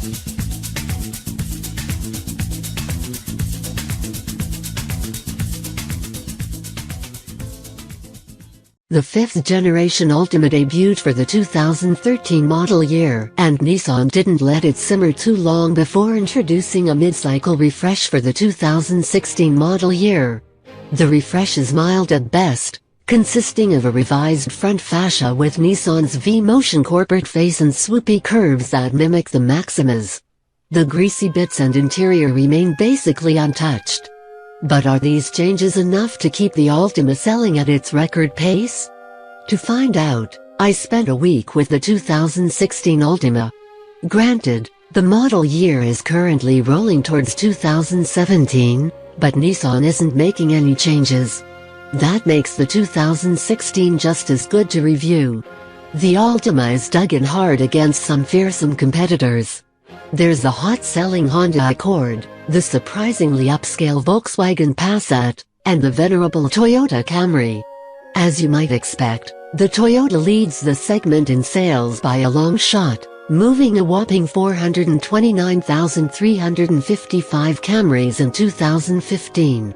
The 5th generation Altima debuted for the 2013 model year, and Nissan didn't let it simmer too long before introducing a mid-cycle refresh for the 2016 model year. The refresh is mild at best, consisting of a revised front fascia with Nissan's V-Motion corporate face and swoopy curves that mimic the Maxima's. The greasy bits and interior remain basically untouched. But are these changes enough to keep the Altima selling at its record pace? To find out, I spent a week with the 2016 Altima. Granted, the model year is currently rolling towards 2017, but Nissan isn't making any changes. That makes the 2016 just as good to review. The Altima is dug in hard against some fearsome competitors. There's the hot-selling Honda Accord, the surprisingly upscale Volkswagen Passat, and the venerable Toyota Camry. As you might expect, the Toyota leads the segment in sales by a long shot, moving a whopping 429,355 Camrys in 2015.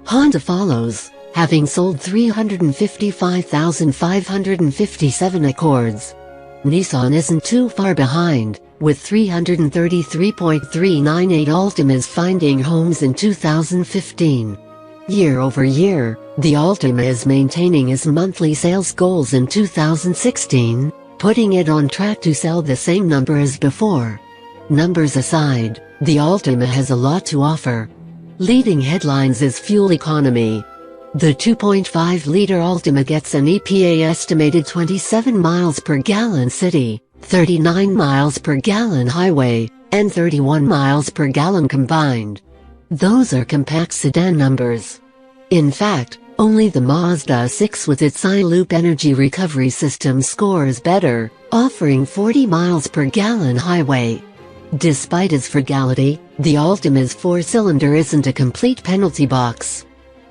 Honda follows, having sold 355,557 Accords. Nissan isn't too far behind, with 333.398 Altimas finding homes in 2015. Year over year, the Altima is maintaining its monthly sales goals in 2016, putting it on track to sell the same number as before. Numbers aside, the Altima has a lot to offer. Leading headlines is fuel economy. The 2.5-liter Altima gets an EPA estimated 27 miles per gallon city, 39 miles per gallon highway, and 31 miles per gallon combined. Those are compact sedan numbers. In fact, only the Mazda 6 with its I-Loop energy recovery system scores better, offering 40 miles per gallon highway. Despite its frugality, the Altima's 4-cylinder isn't a complete penalty box.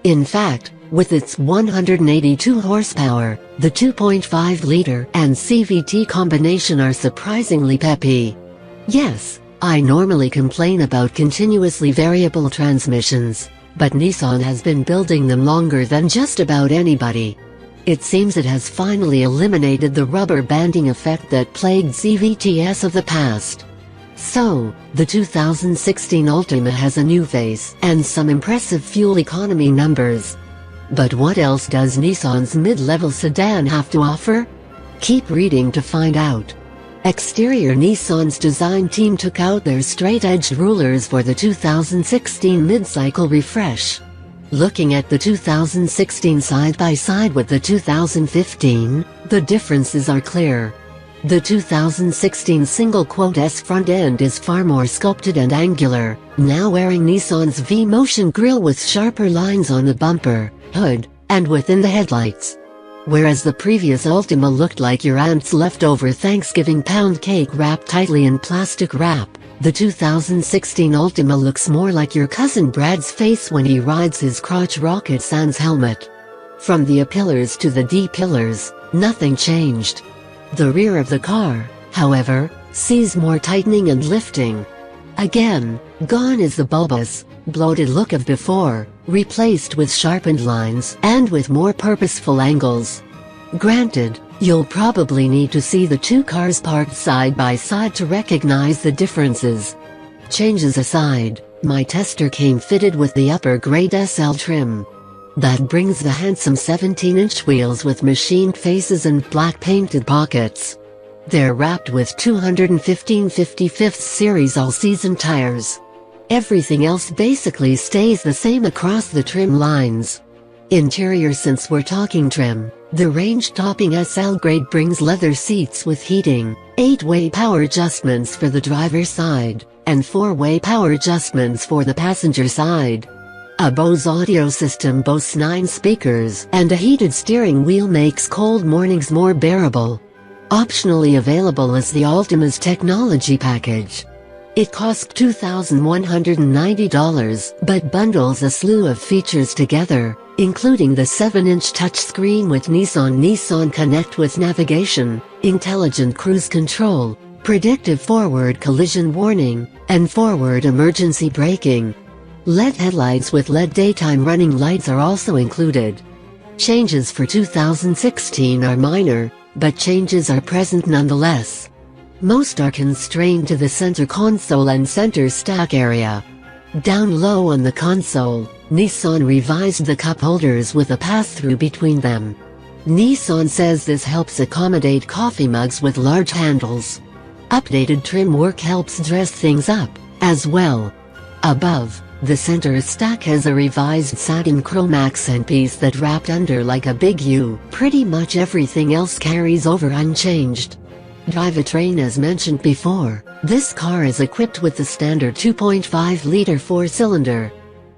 In fact, with its 182 horsepower, the 2.5-liter and CVT combination are surprisingly peppy. Yes, I normally complain about continuously variable transmissions, but Nissan has been building them longer than just about anybody. It seems it has finally eliminated the rubber banding effect that plagued CVTs of the past. So, the 2016 Altima has a new face and some impressive fuel economy numbers. But what else does Nissan's mid-level sedan have to offer? Keep reading to find out. Exterior: Nissan's design team took out their straight-edged rulers for the 2016 mid-cycle refresh. Looking at the 2016 side-by-side with the 2015, the differences are clear. The 2016 S front end is far more sculpted and angular, now wearing Nissan's V-Motion grille with sharper lines on the bumper, hood, and within the headlights. Whereas the previous Altima looked like your aunt's leftover Thanksgiving pound cake wrapped tightly in plastic wrap, the 2016 Altima looks more like your cousin Brad's face when he rides his crotch rocket sans helmet. From the A-pillars to the D-pillars, nothing changed. The rear of the car, however, sees more tightening and lifting. Again, gone is the bulbous, bloated look of before, replaced with sharpened lines and with more purposeful angles. Granted, you'll probably need to see the two cars parked side by side to recognize the differences. Changes aside, my tester came fitted with the upper-grade SL trim. That brings the handsome 17-inch wheels with machined faces and black painted pockets. They're wrapped with 215 55th series all-season tires. Everything else basically stays the same across the trim lines. Interior: since we're talking trim, the range-topping SL grade brings leather seats with heating, 8-way power adjustments for the driver's side, and 4-way power adjustments for the passenger side. A Bose audio system boasts 9 speakers, and a heated steering wheel makes cold mornings more bearable. Optionally available is the Altima's technology package. It costs $2,190, but bundles a slew of features together, including the 7-inch touchscreen with Nissan Connect with navigation, intelligent cruise control, predictive forward collision warning, and forward emergency braking. LED headlights with LED daytime running lights are also included. Changes for 2016 are minor, but changes are present nonetheless. Most are constrained to the center console and center stack area. Down low on the console, Nissan revised the cup holders with a pass-through between them. Nissan says this helps accommodate coffee mugs with large handles. Updated trim work helps dress things up, as well. Above, the center stack has a revised satin chrome accent piece that wrapped under like a big U. Pretty much everything else carries over unchanged. Drivetrain as mentioned before, this car is equipped with the standard 2.5-liter 4-cylinder.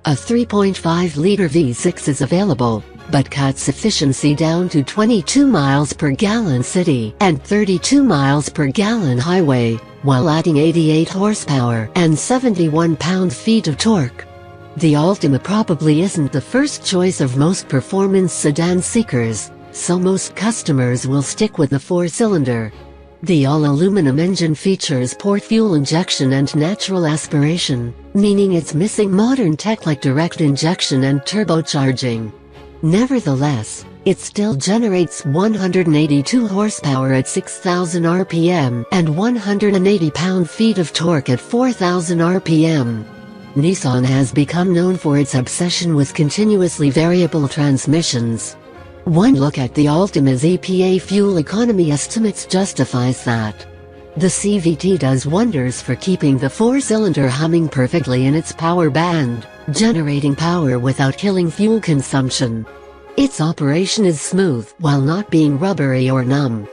A 3.5-liter V6 is available, but cuts efficiency down to 22 miles per gallon city and 32 miles per gallon highway, while adding 88 horsepower and 71 pound-feet of torque. The Altima probably isn't the first choice of most performance sedan seekers, so most customers will stick with the 4-cylinder. The all-aluminum engine features port fuel injection and natural aspiration, meaning it's missing modern tech like direct injection and turbocharging. Nevertheless, it still generates 182 horsepower at 6,000 RPM and 180 pound-feet of torque at 4,000 RPM. Nissan has become known for its obsession with continuously variable transmissions. One look at the Altima's EPA fuel economy estimates justifies that. The CVT does wonders for keeping the 4-cylinder humming perfectly in its power band, generating power without killing fuel consumption. Its operation is smooth while not being rubbery or numb.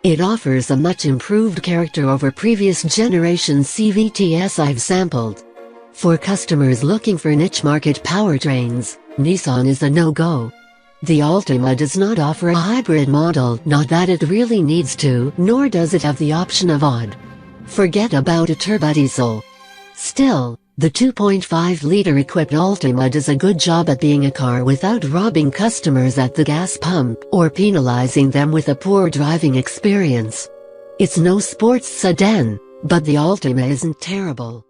It offers a much improved character over previous generation CVTs I've sampled. For customers looking for niche market powertrains, Nissan is a no-go. The Altima does not offer a hybrid model, not that it really needs to, nor does it have the option of odd. Forget about a turbodiesel. Still, the 2.5-liter equipped Altima does a good job at being a car without robbing customers at the gas pump or penalizing them with a poor driving experience. It's no sports sedan, but the Altima isn't terrible.